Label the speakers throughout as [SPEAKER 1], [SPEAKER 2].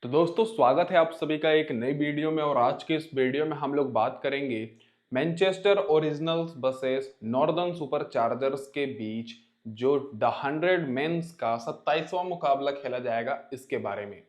[SPEAKER 1] तो दोस्तों स्वागत है आप सभी का एक नई वीडियो में। और आज के इस वीडियो में हम लोग बात करेंगे Manchester originals versus northern super chargers के बीच जो द 100 मेंस का 27वां मुकाबला खेला जाएगा इसके बारे में।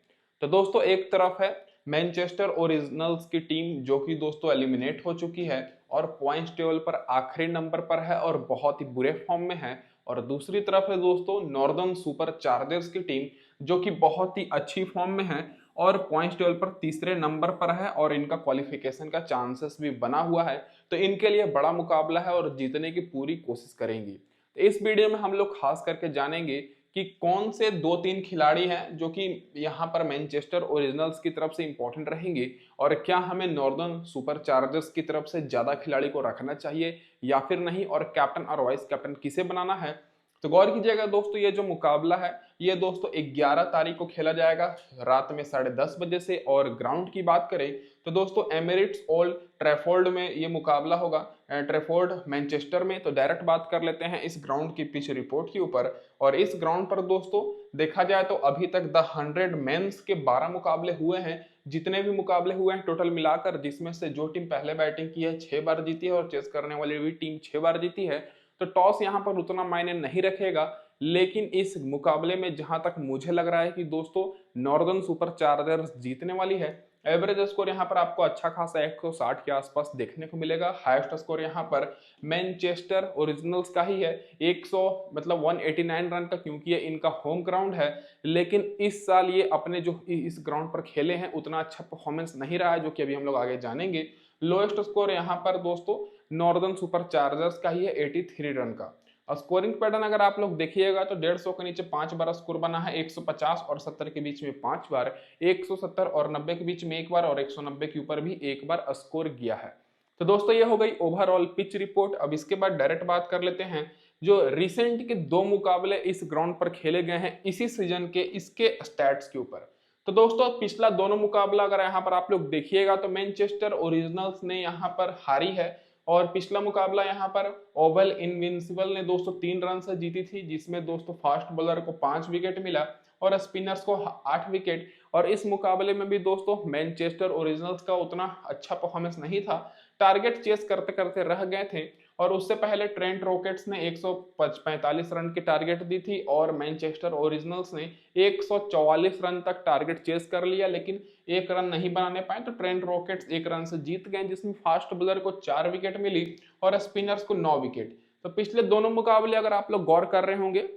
[SPEAKER 1] तो दोस्तों एक तरफ है मैनचेस्टर ओरिजिनल्स की टीम जो कि दोस्तों एलिमिनेट हो चुकी है और पॉइंट्स टेबल पर आखिरी नंबर पर है और बहुत ही बुरे फॉर्म में है। और दूसरी तरफ है दोस्तों नॉर्दर्न सुपर चार्जर्स की टीम जो कि बहुत ही अच्छी फॉर्म में है और पॉइंट्स टेबल पर तीसरे नंबर पर है और इनका क्वालिफिकेशन का चांसेस भी बना हुआ है। तो इनके लिए बड़ा मुकाबला है और जीतने की पूरी कोशिश करेंगी। तो इस वीडियो में हम लोग खास करके जानेंगे कि कौन से दो तीन खिलाड़ी हैं जो कि यहाँ पर मैनचेस्टर ओरिजिनल्स की तरफ से इंपॉर्टेंट रहेंगे और क्या हमें नॉर्दर्न सुपर चार्जर्स की तरफ से ज्यादा खिलाड़ी को रखना चाहिए या फिर नहीं, और कैप्टन और वाइस कैप्टन किसे बनाना है। तो गौर कीजिएगा दोस्तों, ये जो मुकाबला है ये दोस्तों 11 तारीख को खेला जाएगा रात में 10:30 बजे से। और ग्राउंड की बात करें तो दोस्तों एमिरेट्स ओल्ड ट्रैफोर्ड में ये मुकाबला होगा, ट्रैफोर्ड मैनचेस्टर में। तो डायरेक्ट बात कर लेते हैं इस ग्राउंड की पिच रिपोर्ट के ऊपर। और इस ग्राउंड पर दोस्तों देखा जाए तो अभी तक द 100 मेंस के 12 मुकाबले हुए हैं। जितने भी मुकाबले हुए हैं टोटल मिलाकर, जिसमें से जो टीम पहले बैटिंग की है 6 बार जीती है और चेस करने वाली भी टीम 6 बार जीती है। तो टॉस यहाँ पर उतना मायने नहीं रखेगा, लेकिन इस मुकाबले में जहां तक मुझे लग रहा है कि दोस्तों नॉर्दर्न सुपर चार्जर्स जीतने वाली है। एवरेज स्कोर यहाँ पर आपको अच्छा खासा 160 के आसपास देखने को मिलेगा। हाईएस्ट स्कोर यहाँ पर मैनचेस्टर ओरिजिनल्स का ही है 100 मतलब 189 रन का, क्योंकि ये इनका होम ग्राउंड है। लेकिन इस साल ये अपने जो इस ग्राउंड पर खेले हैं उतना अच्छा परफॉर्मेंस नहीं रहा है, जो कि अभी हम लोग आगे जानेंगे। लोएस्ट स्कोर यहाँ पर दोस्तों नॉर्दर्न सुपर चार्जर्स का ही है 83 रन का। स्कोरिंग पैटर्न अगर आप लोग देखिएगा तो 150 के नीचे 5 बार स्कोर बना है, 150 और 70 के बीच में 5 बार, 170 और 90 के बीच में 1 बार और 190 के ऊपर भी 1 बार स्कोर किया है। तो दोस्तों ये हो गई ओवरऑल पिच रिपोर्ट। अब इसके बाद डायरेक्ट बात कर लेते हैं जो रिसेंट के दो मुकाबले इस ग्राउंड पर खेले गए हैं इसी सीजन के, इसके स्टैट्स के ऊपर। तो दोस्तों पिछला दोनों मुकाबला अगर यहाँ पर आप लोग देखिएगा तो मैनचेस्टर ओरिजिनल्स ने यहाँ पर हारी है। और पिछला मुकाबला यहाँ पर ओवल इनविंसिबल ने दोस्तों 3 रन से जीती थी, जिसमें दोस्तों फास्ट बॉलर को 5 विकेट मिला और स्पिनर्स को 8 विकेट। और इस मुकाबले में भी दोस्तों मैनचेस्टर ओरिजिनल्स का उतना अच्छा परफॉर्मेंस नहीं था, टारगेट चेस करते करते रह गए थे। और उससे पहले ट्रेंट रॉकेट्स ने 145 रन की टारगेट दी थी और मैनचेस्टर ओरिजिनल्स ने 144 रन तक टारगेट चेस कर लिया, लेकिन 1 रन नहीं बनाने पाए। तो ट्रेंट रॉकेट्स 1 रन से जीत गए, जिसमें फास्ट बॉलर को 4 विकेट मिली और स्पिनर्स को 9 विकेट। तो पिछले दोनों मुकाबले अगर आप लोग गौर कर रहे होंगे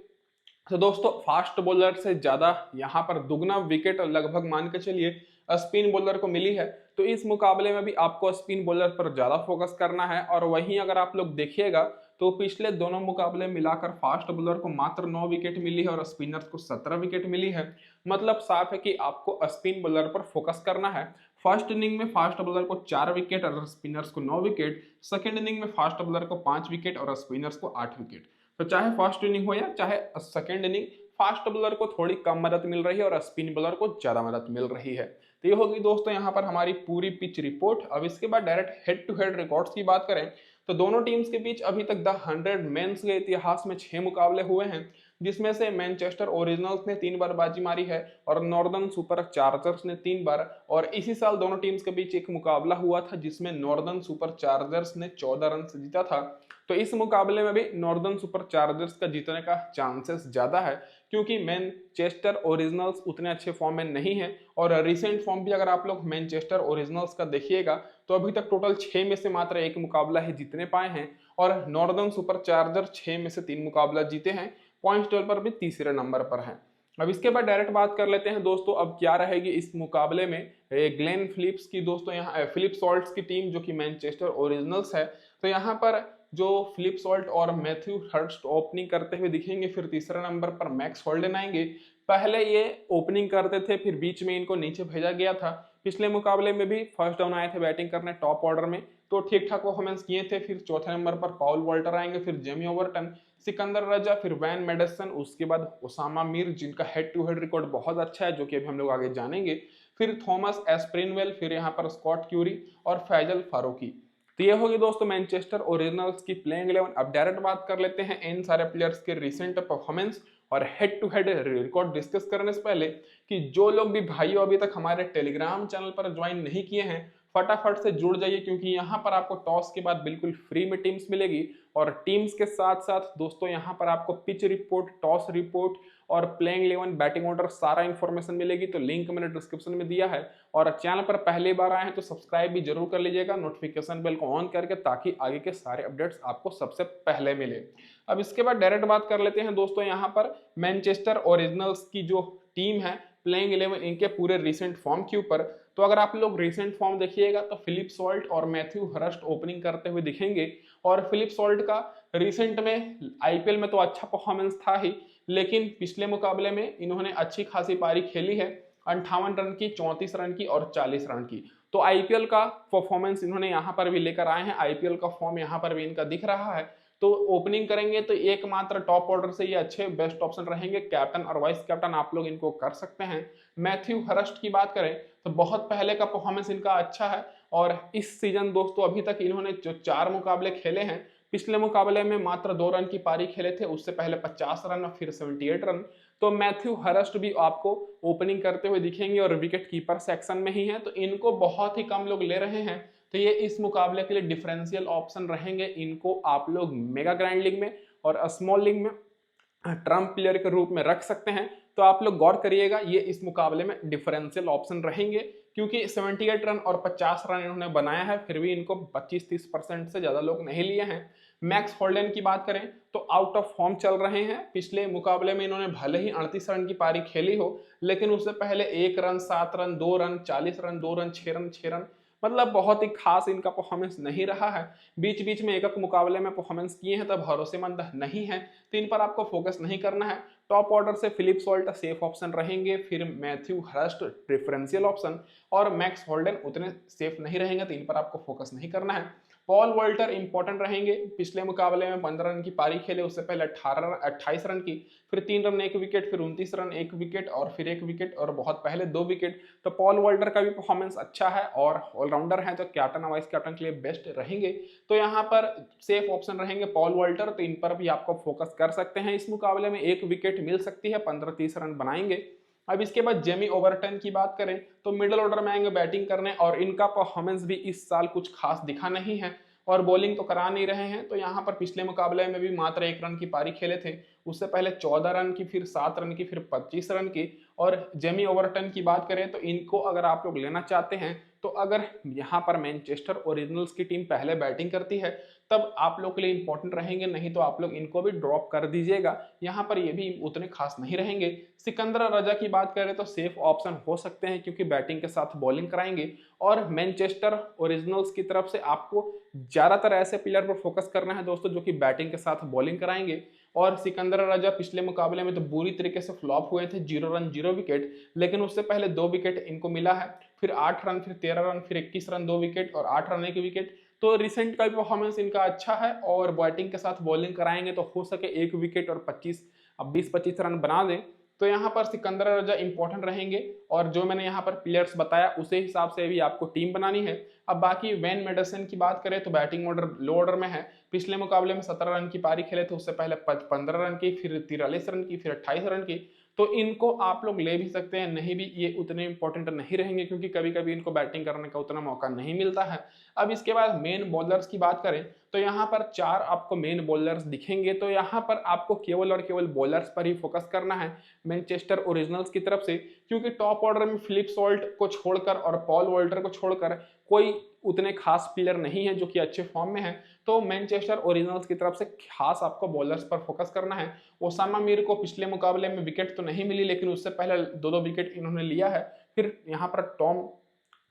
[SPEAKER 1] तो दोस्तों फास्ट बॉलर से ज्यादा यहाँ पर दुगना विकेट लगभग मान के चलिए स्पिन बॉलर को मिली है। तो इस मुकाबले में भी आपको स्पिन बॉलर पर ज्यादा फोकस करना है। और वहीं अगर आप लोग देखिएगा तो पिछले दोनों मुकाबले मिलाकर फास्ट बॉलर को मात्र 9 विकेट मिली है और स्पिनर्स को 17 विकेट मिली है। मतलब साफ है कि आपको स्पिन बॉलर पर फोकस करना है। फर्स्ट इनिंग में फास्ट बॉलर को 4 विकेट और स्पिनर्स को 9 विकेट, सेकेंड इनिंग में फास्ट बॉलर को 5 विकेट और स्पिनर्स को 8 विकेट। तो चाहे फर्स्ट इनिंग हो या चाहे सेकेंड इनिंग, फास्ट बॉलर को थोड़ी कम मदद मिल रही है और स्पिन बॉलर को ज्यादा मदद मिल रही है। तो ये होगी दोस्तों यहाँ पर हमारी पूरी पिच रिपोर्ट। अब इसके बाद direct head to head records की बात करें तो दोनों टीम्स के बीच अभी तक द 100 मेंस के इतिहास में 6 मुकाबले हुए हैं, जिसमें से मैनचेस्टर ओरिजिनल्स ने 3 बार बाजी मारी है और नॉर्दर्न सुपर चार्जर्स ने 3 बार। और इसी साल दोनों टीम्स के बीच एक मुकाबला हुआ था जिसमें नॉर्दर्न सुपर चार्जर्स ने 14 रन से जीता था। तो इस मुकाबले में भी नॉर्दर्न सुपर चार्जर्स का जीतने का चांसेस ज्यादा है, क्योंकि मैनचेस्टर ओरिजिनल्स उतने अच्छे फॉर्म में नहीं है। और रिसेंट फॉर्म भी अगर आप लोग मैनचेस्टर ओरिजिनल्स का देखिएगा तो अभी तक टोटल 6 में से मात्र 1 मुकाबला ही जीतने पाए हैं और नॉर्दर्न सुपर चार्जर 6 में से 3 मुकाबला जीते हैं, पॉइंट्स टेबल पर भी तीसरे नंबर पर हैं। अब इसके बाद डायरेक्ट बात कर लेते हैं दोस्तों अब क्या रहेगी इस मुकाबले में। ग्लेन फिलिप्स की दोस्तों यहाँ फिलिप सॉल्ट्स की टीम जो कि मैनचेस्टर ओरिजिनल्स है, तो यहाँ पर जो फिलिप सॉल्ट और मैथ्यू हर्स्ट ओपनिंग करते हुए दिखेंगे, फिर तीसरे नंबर पर मैक्स होल्डन आएंगे। पहले ये ओपनिंग करते थे, फिर बीच में इनको नीचे भेजा गया था। पिछले मुकाबले में भी फर्स्ट डाउन आए थे बैटिंग करने टॉप ऑर्डर में, तो ठीक ठाक परफॉर्मेंस किए थे। फिर चौथे नंबर पर पॉल वॉल्टर आएंगे, फिर जेमी ओवरटन, सिकंदर रजा, फिर वैन मेडिसन, उसके बाद ओसामा मीर जिनका हेड टू हेड रिकॉर्ड बहुत अच्छा है, जो कि अभी हम लोग आगे जानेंगे। फिर थॉमस एस्प्रिनवेल, फिर यहाँ पर स्कॉट क्यूरी और फैजल फारूकी। तो ये होगी दोस्तों मैनचेस्टर ओरिजिनल्स की प्लेइंग 11। अब डायरेक्ट बात कर लेते हैं इन सारे प्लेयर्स के रिसेंट परफॉर्मेंस और head to head record discuss करने से पहले कि जो लोग भी भाइयों अभी तक हमारे टेलीग्राम चैनल पर ज्वाइन नहीं किए हैं, फटाफट से जुड़ जाइए, क्योंकि यहाँ पर आपको टॉस के बाद बिल्कुल फ्री में टीम्स मिलेगी। और टीम्स के साथ साथ दोस्तों यहाँ पर आपको पिच रिपोर्ट, टॉस रिपोर्ट और प्लेइंग 11 बैटिंग ऑर्डर सारा इंफॉर्मेशन मिलेगी। तो लिंक मैंने डिस्क्रिप्शन में दिया है। और चैनल पर पहली बार आए हैं तो सब्सक्राइब भी जरूर कर लीजिएगा, नोटिफिकेशन बेल को ऑन करके, ताकि आगे के सारे अपडेट्स आपको सबसे पहले मिले। अब इसके बाद डायरेक्ट बात कर लेते हैं दोस्तों यहाँ पर मैनचेस्टर ओरिजिनल्स की जो टीम है प्लेइंग 11 इनके पूरे रिसेंट फॉर्म के ऊपर। तो अगर आप लोग रिसेंट फॉर्म देखिएगा तो फिलिप सॉल्ट और मैथ्यू हर्स्ट ओपनिंग करते हुए दिखेंगे। और फिलिप सॉल्ट का रिसेंट में आईपीएल में तो अच्छा परफॉर्मेंस था ही, लेकिन पिछले मुकाबले में इन्होंने अच्छी खासी पारी खेली है, 58 रन की, 34 रन की और 40 रन की। तो आईपीएल का परफॉर्मेंस इन्होंने यहाँ पर भी लेकर आए हैं, आईपीएल का फॉर्म यहाँ पर भी इनका दिख रहा है। तो ओपनिंग करेंगे तो एकमात्र टॉप ऑर्डर से ये अच्छे बेस्ट ऑप्शन रहेंगे। कैप्टन और वाइस कैप्टन आप लोग इनको कर सकते हैं। मैथ्यू हर्स्ट की बात करें तो बहुत पहले का परफॉर्मेंस इनका अच्छा है, और इस सीजन दोस्तों अभी तक इन्होंने जो 4 मुकाबले खेले हैं, पिछले मुकाबले में मात्र 2 रन की पारी खेले थे, उससे पहले 50 रन और फिर 78 रन। तो मैथ्यू हर्स्ट भी आपको ओपनिंग करते हुए दिखेंगे और विकेट कीपर सेक्शन में ही है, तो इनको बहुत ही कम लोग ले रहे हैं। तो ये इस मुकाबले के लिए डिफरेंशियल ऑप्शन रहेंगे। इनको आप लोग मेगा ग्रैंड लीग में और स्मॉल लीग में ट्रम्प प्लेयर के रूप में रख सकते हैं। तो आप लोग गौर करिएगा, ये इस मुकाबले में डिफरेंशियल ऑप्शन रहेंगे, क्योंकि 78 रन और 50 रन इन्होंने बनाया है, फिर भी इनको 25-30% से ज्यादा लोग नहीं लिए हैं। मैक्स होल्डन की बात करें तो आउट ऑफ फॉर्म चल रहे हैं। पिछले मुकाबले में इन्होंने भले ही 38 रन की पारी खेली हो, लेकिन उससे पहले 1 run, 7 run, 2 run, 40 run, 2 run, 6 run, 6 run, मतलब बहुत ही खास इनका परफॉर्मेंस नहीं रहा है। बीच बीच में एक मुकाबले में परफॉर्मेंस किए हैं, तब भरोसेमंद नहीं है, तो इन पर आपको फोकस नहीं करना है। टॉप ऑर्डर से फिलिप सॉल्ट सेफ ऑप्शन रहेंगे, फिर मैथ्यू हर्स्ट डिफरेंशियल ऑप्शन, और मैक्स होल्डन उतने सेफ नहीं रहेंगे, तो इन पर आपको फोकस नहीं करना है। पॉल वॉल्टर इंपॉर्टेंट रहेंगे। पिछले मुकाबले में 15 रन की पारी खेले, उससे पहले 28 रन की, फिर 3 रन 1 विकेट, फिर 29 रन 1 विकेट और फिर 1 विकेट, और बहुत पहले 2 विकेट। तो पॉल वॉल्टर का भी परफॉर्मेंस अच्छा है और ऑलराउंडर है, तो कैप्टन और वाइस कैप्टन के लिए बेस्ट रहेंगे। तो यहाँ पर सेफ ऑप्शन रहेंगे पॉल वॉल्टर, तो इन पर भी आपको फोकस कर सकते हैं। इस मुकाबले में 1 विकेट मिल सकती है, 15-30 रन बनाएंगे। अब इसके बाद जेमी ओवरटन की बात करें तो मिडिल ऑर्डर में आएंगे बैटिंग करने, और इनका परफॉर्मेंस भी इस साल कुछ खास दिखा नहीं है, और बॉलिंग तो करा नहीं रहे हैं। तो यहाँ पर पिछले मुकाबले में भी मात्र 1 रन की पारी खेले थे, उससे पहले 14 रन की, फिर 7 रन की, फिर 25 रन की। और जेमी ओवरटन की बात करें तो इनको अगर आप लोग लेना चाहते हैं, तो अगर यहाँ पर मैनचेस्टर ओरिजिनल्स की टीम पहले बैटिंग करती है तब आप लोग के लिए इंपॉर्टेंट रहेंगे, नहीं तो आप लोग इनको भी ड्रॉप कर दीजिएगा। यहाँ पर ये भी उतने खास नहीं रहेंगे। सिकंदर रजा की बात करें तो सेफ ऑप्शन हो सकते हैं, क्योंकि बैटिंग के साथ बॉलिंग कराएंगे। और मैनचेस्टर ओरिजिनल्स की तरफ से आपको ज्यादातर ऐसे प्लेयर पर फोकस करना है दोस्तों, जो कि बैटिंग के साथ बॉलिंग कराएंगे। और सिकंदर रजा पिछले मुकाबले में तो बुरी तरीके से फ्लॉप हुए थे, 0 रन 0 विकेट, लेकिन उससे पहले 2 विकेट इनको मिला है, फिर 8 रन, फिर 13 रन, फिर 21 रन 2 विकेट और 8 रन 1 विकेट। तो रिसेंट का भी परफॉर्मेंस इनका अच्छा है, और बैटिंग के साथ बॉलिंग कराएंगे तो हो सके 1 विकेट और 20-25 रन बना दें। तो यहाँ पर सिकंदर रजा इंपॉर्टेंट रहेंगे, और जो मैंने यहाँ पर प्लेयर्स बताया उसे हिसाब से भी आपको टीम बनानी है। अब बाकी वेन मेडिसन की बात करें तो बैटिंग ऑर्डर लो ऑर्डर में है। पिछले मुकाबले में 17 रन की पारी खेले थे, उससे पहले 15 रन की, फिर 43 रन की, फिर 28 रन की। तो इनको आप लोग ले भी सकते हैं, नहीं भी, ये उतने इंपॉर्टेंट नहीं रहेंगे, क्योंकि कभी कभी इनको बैटिंग करने का उतना मौका नहीं मिलता है। अब इसके बाद मेन बॉलर्स की बात करें तो यहाँ पर 4 आपको मेन बॉलर्स दिखेंगे, तो यहाँ पर आपको केवल और केवल बॉलर्स पर ही फोकस करना है मैनचेस्टर ओरिजिनल्स की तरफ से, क्योंकि टॉप ऑर्डर में फिलिप सॉल्ट को छोड़कर और पॉल वॉल्टर को छोड़कर कोई उतने खास प्लेयर नहीं है जो कि अच्छे फॉर्म में है। तो मैनचेस्टर ओरिजिनल्स की तरफ से खास आपको बॉलर्स पर फोकस करना है। ओसामा मीर को पिछले मुकाबले में विकेट तो नहीं मिली, लेकिन उससे पहले 2-2 विकेट इन्होंने लिया है। फिर यहाँ पर टॉम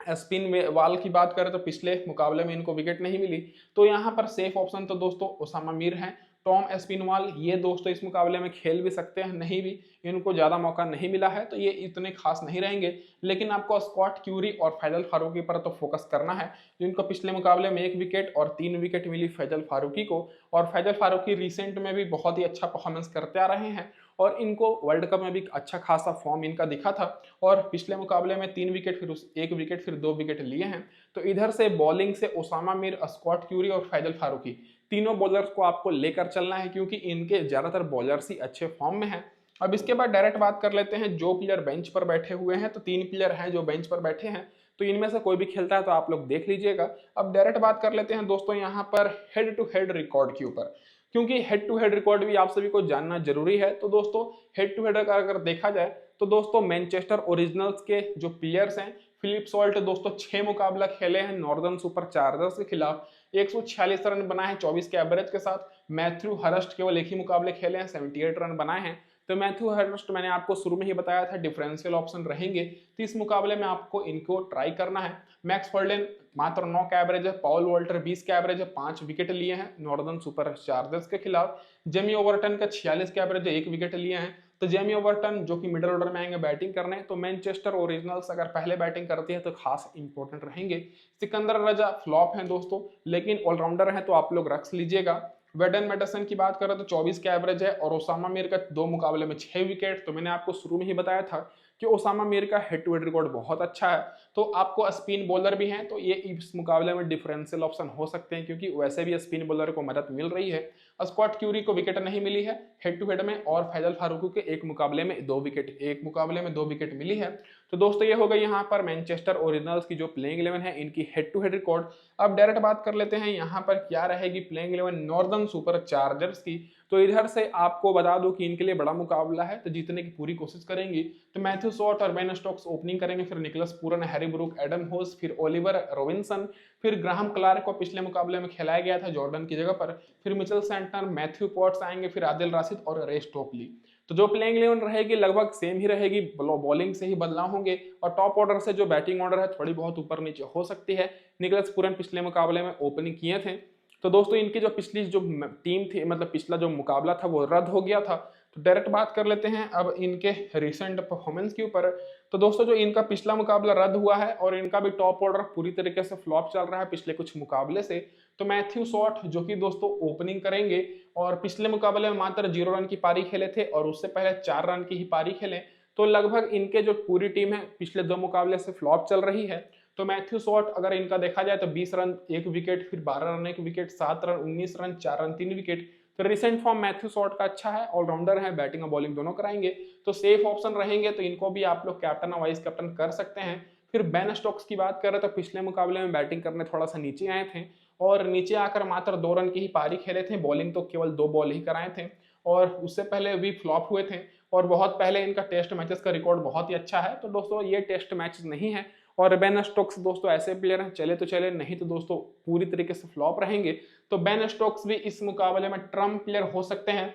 [SPEAKER 1] स्पिन वाल की बात करें तो पिछले मुकाबले में इनको विकेट नहीं मिली, तो यहाँ पर सेफ ऑप्शन तो दोस्तों ओसामा मीर है। टॉम एस्पिनवाल ये दोस्तों इस मुकाबले में खेल भी सकते हैं, नहीं भी, इनको ज्यादा मौका नहीं मिला है, तो ये इतने खास नहीं रहेंगे। लेकिन आपको स्कॉट क्यूरी और फैजल फारूकी पर तो फोकस करना है, जिनको पिछले मुकाबले में 1 विकेट और 3 विकेट मिली फैजल फारूकी को। और फैजल फारूकी रिसेंट में भी बहुत ही अच्छा परफॉर्मेंस करते आ रहे हैं, और इनको वर्ल्ड कप में भी अच्छा खासा फॉर्म इनका दिखा था, और पिछले मुकाबले में 3 विकेट, फिर 1 विकेट, फिर 2 विकेट लिए हैं। तो इधर से बॉलिंग से ओसामा मीर, स्कॉट क्यूरी और फैजल फारूकी, तीनों बॉलर्स को आपको लेकर चलना है, क्योंकि इनके ज्यादातर बॉलर्स ही अच्छे फॉर्म में हैं। अब इसके बाद डायरेक्ट बात कर लेते हैं जो प्लेयर बेंच पर बैठे हुए हैं। तो 3 प्लेयर हैं जो बेंच पर बैठे हैं, तो इनमें से कोई भी खेलता है तो आप लोग देख लीजिएगा। अब डायरेक्ट बात कर लेते हैं दोस्तों यहाँ पर हेड टू हेड रिकॉर्ड के ऊपर, क्योंकि हेड टू हेड रिकॉर्ड भी आप सभी को जानना जरूरी है। तो दोस्तों हेड टू हेड अगर देखा जाए तो दोस्तों मैनचेस्टर ओरिजिनल्स के जो प्लेयर्स हैं, फिलिप सॉल्ट दोस्तों 6 मुकाबला खेले हैं नॉर्दर्न सुपर चार्जर्स के खिलाफ, 146 रन बनाए हैं 24 के एवरेज के साथ। मैथ्यू हर्स्ट केवल एक ही मुकाबले खेले हैं, 78 रन बनाए हैं। तो मैथ्यू हर्स्ट मैंने आपको शुरू में ही बताया था डिफरेंशियल ऑप्शन रहेंगे, तो इस मुकाबले में आपको इनको ट्राई करना है। मैक्स फर्लिन मात्र 9 का एवरेज है, पॉल वॉल्टर 20 का एवरेज है, 5 विकेट लिए हैं नॉर्दर्न सुपर चार्जर्स के खिलाफ। जेमी ओवरटन का 46 का एवरेज है, 1 विकेट लिए हैं। तो जेमी ओवरटन जो कि मिडिल ऑर्डर में आएंगे बैटिंग करने, तो मैनचेस्टर ओरिजिनल्स अगर पहले बैटिंग करती है तो खास इंपॉर्टेंट रहेंगे। सिकंदर रजा फ्लॉप हैं दोस्तों, लेकिन ऑलराउंडर हैं तो आप लोग रख लीजिएगा। वेडन मेडसन की बात करें तो 24 का एवरेज है, और ओसामा मीर का 2 मुकाबले में 6 विकेट। तो मैंने आपको शुरू में ही बताया था कि ओसामा मीर का हेड टू हेड रिकॉर्ड बहुत अच्छा है। तो आपको स्पिन बॉलर भी हैं तो ये इस मुकाबले में डिफरेंशियल ऑप्शन हो सकते हैं, क्योंकि वैसे भी स्पिन बॉलर को मदद मिल रही है। स्कॉट क्यूरी को विकेट नहीं मिली है हेड टू हेड में, और फैजल फारूकी के एक मुकाबले में 2 विकेट, एक मुकाबले में 2 विकेट मिली है। तो दोस्तों ये हो गई यहाँ पर मैनचेस्टर ओरिजिनल्स की जो प्लेइंग 11 है इनकी हेड टू हेड रिकॉर्ड। अब डायरेक्ट बात कर लेते हैं यहाँ पर क्या रहेगी प्लेइंग 11 नॉर्दर्न सुपर चार्जर्स की। तो इधर से आपको बता दूं कि इनके लिए बड़ा मुकाबला है, तो जीतने की पूरी कोशिश करेंगी। तो मैथ्यू शॉट और बेन स्टोक्स ओपनिंग करेंगे, फिर Nicholas Pooran, Harry Brook, Adam Hose, फिर ओलिवर रॉबिन्सन, फिर ग्राहम क्लार्क को पिछले मुकाबले में खिलाया गया था जॉर्डन की जगह पर, फिर मिचेल सैंटनर, मैथ्यू पॉट्स आएंगे, फिर आदिल राशिद और रे स्टोकली। तो जो प्लेइंग 11 रहेगी लगभग सेम ही रहेगी, बॉलिंग से ही बदलाव होंगे, और टॉप ऑर्डर से जो बैटिंग ऑर्डर है थोड़ी बहुत ऊपर नीचे हो सकती है। निकोलस पूरन पिछले मुकाबले में ओपनिंग किए थे, तो दोस्तों इनकी जो पिछली जो टीम थी, मतलब पिछला जो मुकाबला था वो रद्द हो गया था। तो डायरेक्ट बात कर लेते हैं अब इनके रिसेंट परफॉर्मेंस के ऊपर। तो दोस्तों जो इनका पिछला मुकाबला रद्द हुआ है और इनका भी टॉप ऑर्डर पूरी तरीके से फ्लॉप चल रहा है पिछले कुछ मुकाबले से। तो मैथ्यू शॉट जो कि दोस्तों ओपनिंग करेंगे, और पिछले मुकाबले में मात्र 0 रन की पारी खेले थे और उससे पहले 4 रन की ही पारी खेले। तो लगभग इनके जो पूरी टीम है पिछले 2 मुकाबले से फ्लॉप चल रही है। तो मैथ्यू शॉट अगर इनका देखा जाए तो 20 रन 1 विकेट, फिर 12 run 1 wicket, 7 run 19 run 4 run 3 wicket. तो रिसेंट फॉर्म मैथ्यू शॉट का अच्छा है, ऑलराउंडर है, बैटिंग और बॉलिंग दोनों कराएंगे, तो सेफ ऑप्शन रहेंगे। तो इनको भी आप लोग कैप्टन और वाइस कैप्टन कर सकते हैं। फिर बेन स्टोक्स की बात करें तो पिछले मुकाबले में बैटिंग करने थोड़ा सा नीचे आए थे, और नीचे आकर मात्र 2 रन की ही पारी खेले थे, बॉलिंग तो केवल 2 बॉल ही कराए थे, और उससे पहले भी फ्लॉप हुए थे। और बहुत पहले इनका टेस्ट मैचेस का रिकॉर्ड बहुत ही अच्छा है। तो दोस्तों ये टेस्ट मैच नहीं है, और बेन स्टोक्स दोस्तों ऐसे प्लेयर हैं, चले तो चले, नहीं तो दोस्तों पूरी तरीके से फ्लॉप रहेंगे। तो बेन स्टोक्स भी इस मुकाबले में ट्रम्प प्लेयर हो सकते हैं।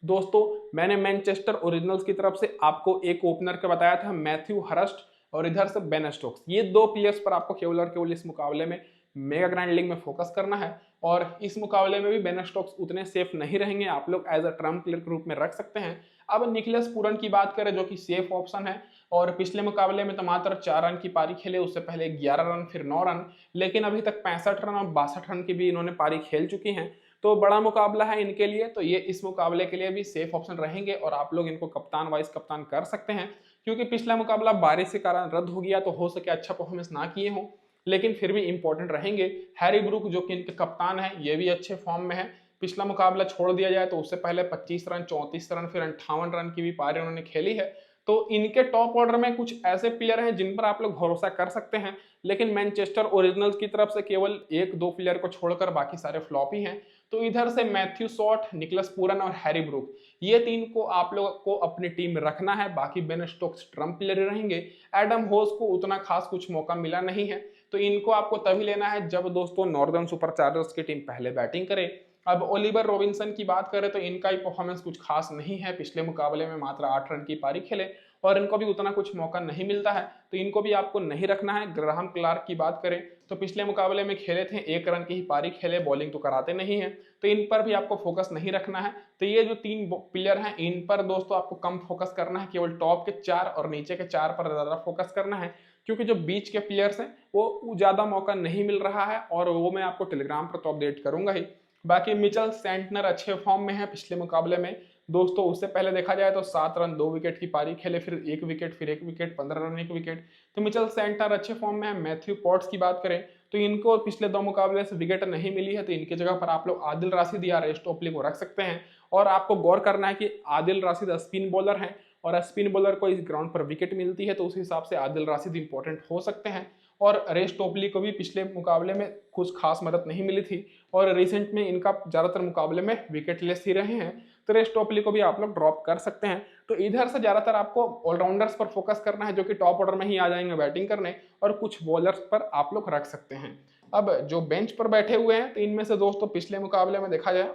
[SPEAKER 1] दोस्तों मैंने मैनचेस्टर ओरिजिनल्स की तरफ से आपको एक ओपनर का बताया था, मैथ्यू हर्स्ट, और इधर से बेन स्टोक्स। ये 2 प्लेयर्स पर आपको केवल और केवल इस मुकाबले में मेगा ग्रैंड लीग में फोकस करना है। और इस मुकाबले में भी बेन स्टोक्स उतने सेफ नहीं रहेंगे, आप लोग एज अ ट्रम्प प्लेयर के रूप में रख सकते हैं। अब निकोलस पूरन की बात करें जो कि सेफ ऑप्शन है, और पिछले मुकाबले में तो मात्र 4 रन की पारी खेले, उससे पहले 11 रन फिर 9 रन, लेकिन अभी तक 65 रन और 62 रन की भी इन्होंने पारी खेल चुकी हैं। तो बड़ा मुकाबला है इनके लिए, तो ये इस मुकाबले के लिए भी सेफ ऑप्शन रहेंगे, और आप लोग इनको कप्तान वाइस कप्तान कर सकते हैं। क्योंकि पिछला मुकाबला बारिश के कारण रद्द हो गया, तो हो सके अच्छा परफॉर्मेंस ना किए हों, लेकिन फिर भी इंपॉर्टेंट रहेंगे। हैरी ब्रूक जो कि इनके कप्तान है, ये भी अच्छे फॉर्म में है। पिछला मुकाबला छोड़ दिया जाए तो उससे पहले 25 रन 34 रन फिर 58 रन की भी पारी उन्होंने खेली है। तो इनके टॉप ऑर्डर में कुछ ऐसे प्लेयर हैं जिन पर आप लोग भरोसा कर सकते हैं, लेकिन मैनचेस्टर ओरिजिनल्स की तरफ से केवल 1-2 प्लेयर को छोड़कर बाकी सारे फ्लॉप ही हैं। तो इधर से मैथ्यू शॉट, निकोलस पूरन और हैरी ब्रूक, ये 3 को आप लोग को अपनी टीम में रखना है। बाकी बेन स्टोक्स ट्रम्प प्लेयर रहेंगे। एडम होस को उतना खास कुछ मौका मिला नहीं है, तो इनको आपको तभी लेना है जब दोस्तों नॉर्दर्न सुपर चार्जर्स की टीम पहले बैटिंग करे। अब ओलिवर रॉबिन्सन की बात करें तो इनका ही परफॉर्मेंस कुछ खास नहीं है, पिछले मुकाबले में मात्र 8 रन की पारी खेले, और इनको भी उतना कुछ मौका नहीं मिलता है, तो इनको भी आपको नहीं रखना है। ग्राहम क्लार्क की बात करें तो पिछले मुकाबले में खेले थे, 1 रन की ही पारी खेले, बॉलिंग तो कराते नहीं है, तो इन पर भी आपको फोकस नहीं रखना है। तो ये जो 3 प्लेयर हैं इन पर दोस्तों आपको कम फोकस करना है, केवल टॉप के 4 और नीचे के 4 पर ज्यादा फोकस करना है, क्योंकि जो बीच के प्लेयर्स हैं वो ज्यादा मौका नहीं मिल रहा है, और वो मैं आपको टेलीग्राम पर तो अपडेट करूंगा ही। बाकी मिचेल सैंटनर अच्छे फॉर्म में है पिछले मुकाबले में दोस्तों, उससे पहले देखा जाए तो 7 रन 2 विकेट की पारी खेले, फिर 1 विकेट फिर 1 विकेट, 15 रन 1 विकेट। तो मिचेल सैंटनर अच्छे फॉर्म में है। मैथ्यू पॉट्स की बात करें तो इनको पिछले 2 मुकाबले से विकेट नहीं मिली है, तो इनकी जगह पर आप लोग आदिल राशिद या रे स्टोकली को रख सकते हैं। और आपको गौर करना है कि आदिल राशिद स्पिन बॉलर हैं और स्पिन बॉलर को इस ग्राउंड पर विकेट मिलती है, तो उस हिसाब से आदिल राशिद इंपॉर्टेंट हो सकते हैं। और रेस टोपली को भी पिछले मुकाबले में कुछ खास मदद नहीं मिली थी और रिसेंट में इनका ज़्यादातर मुकाबले में विकेट लेस ही रहे हैं, तो रेस टोपली को भी आप लोग ड्रॉप कर सकते हैं। तो इधर से ज़्यादातर आपको ऑलराउंडर्स पर फोकस करना है जो कि टॉप ऑर्डर में ही आ जाएंगे बैटिंग करने, और कुछ बॉलर्स पर आप लोग रख सकते हैं। अब जो बेंच पर बैठे हुए हैं तो इनमें से दोस्तों पिछले मुकाबले में देखा जाए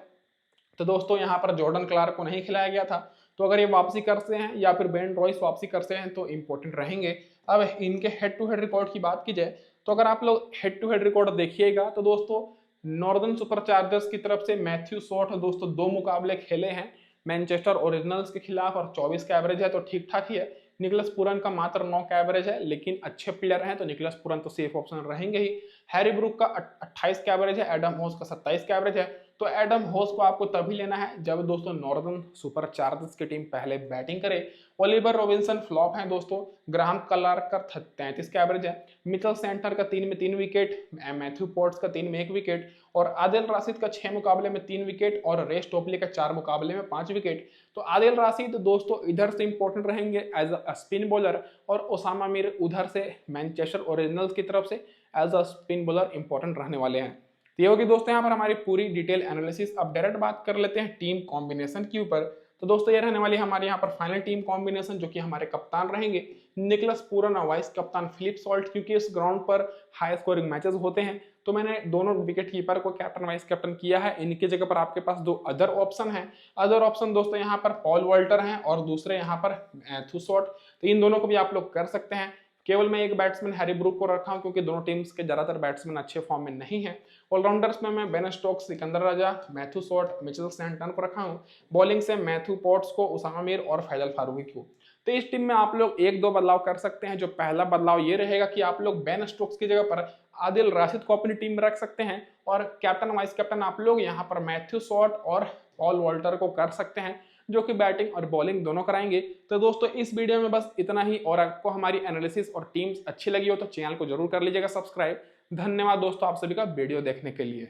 [SPEAKER 1] तो दोस्तों यहाँ पर जॉर्डन क्लार्क को नहीं खिलाया गया था, तो अगर ये वापसी करते हैं या फिर बेन रॉयस वापसी करते हैं तो इंपॉर्टेंट रहेंगे। अब इनके हेड टू हेड रिकॉर्ड की बात की जाए तो अगर आप लोग हेड टू हेड रिकॉर्ड देखिएगा तो दोस्तों नॉर्दर्न सुपर चार्जर्स की तरफ से मैथ्यू शॉट दोस्तों 2 मुकाबले खेले हैं मैनचेस्टर ओरिजिनल्स के खिलाफ और 24 का एवरेज है, तो ठीक ठाक ही है। निकलस पूरन का मात्र 9 का एवरेज है, लेकिन अच्छे प्लेयर हैं तो निकलस पूरन तो सेफ ऑप्शन रहेंगे ही। हैरी ब्रूक का 28 का एवरेज है, एडम होस का 27 का एवरेज है, तो एडम होस को आपको तभी लेना है जब दोस्तों नॉर्दर्न सुपर चार्जर्स की टीम पहले बैटिंग करे। ओलिवर रॉबिन्सन फ्लॉप हैं दोस्तों, ग्राहम क्लार्क का 33 का एवरेज है, मिचेल सेंटर का 3 में 3 विकेट, मैथ्यू पॉट्स का 3 में 1 विकेट और आदिल राशिद का 6 मुकाबले में 3 विकेट और रेस टोपली का 4 मुकाबले में 5 विकेट। तो आदिल राशिद दोस्तों इधर से इंपॉर्टेंट रहेंगे एज अ स्पिन बॉलर और ओसामा मीर उधर से मैनचेस्टर ओरिजिनल्स की तरफ से as a spin bowler important रहने वाले हैं। तो ये होगी दोस्तों यहाँ पर हमारी पूरी डिटेल एनालिसिस। अब डायरेक्ट बात कर लेते हैं टीम कॉम्बिनेशन के ऊपर। तो दोस्तों ये रहने वाली हमारे यहाँ पर फाइनल टीम कॉम्बिनेशन, जो कि हमारे कप्तान रहेंगे निकलस पूरन, वाइस कप्तान फिलिप सॉल्ट, क्योंकि इस ग्राउंड पर हाई स्कोरिंग मैचेस होते हैं तो मैंने दोनों विकेट कीपर को कैप्टन वाइस कैप्टन किया है। इनकी जगह पर आपके पास 2 अदर ऑप्शन हैं। अदर ऑप्शन दोस्तों यहाँ पर पॉल वॉल्टर हैं और दूसरे यहाँ पर मैथ्यू शॉट, तो इन दोनों को भी आप लोग कर सकते हैं। केवल मैं एक बैट्समैन हैरी ब्रूक को रखा हूं क्योंकि दोनों टीम्स के ज्यादातर बैट्समैन अच्छे फॉर्म में नहीं है। ऑलराउंडर्स में मैं बेन स्टोक्स, सिकंदर राजा, मैथ्यू शॉट, मिचेल सैंटनर को रखा हूं। बॉलिंग से मैथ्यू पॉट्स को, उसामा मीर और फैजल फारूकी को। तो इस टीम में आप लोग 1-2 बदलाव कर सकते हैं। जो पहला बदलाव ये रहेगा कि आप लोग बेन स्टोक्स की जगह पर आदिल राशिद को अपनी टीम में रख सकते हैं और कैप्टन वाइस कैप्टन आप लोग यहाँ पर मैथ्यू शॉट और पॉल वॉल्टर को कर सकते हैं, जो कि बैटिंग और बॉलिंग दोनों कराएंगे। तो दोस्तों इस वीडियो में बस इतना ही, और आपको हमारी एनालिसिस और टीम्स अच्छी लगी हो तो चैनल को जरूर कर लीजिएगा सब्सक्राइब। धन्यवाद दोस्तों आप सभी का वीडियो देखने के लिए।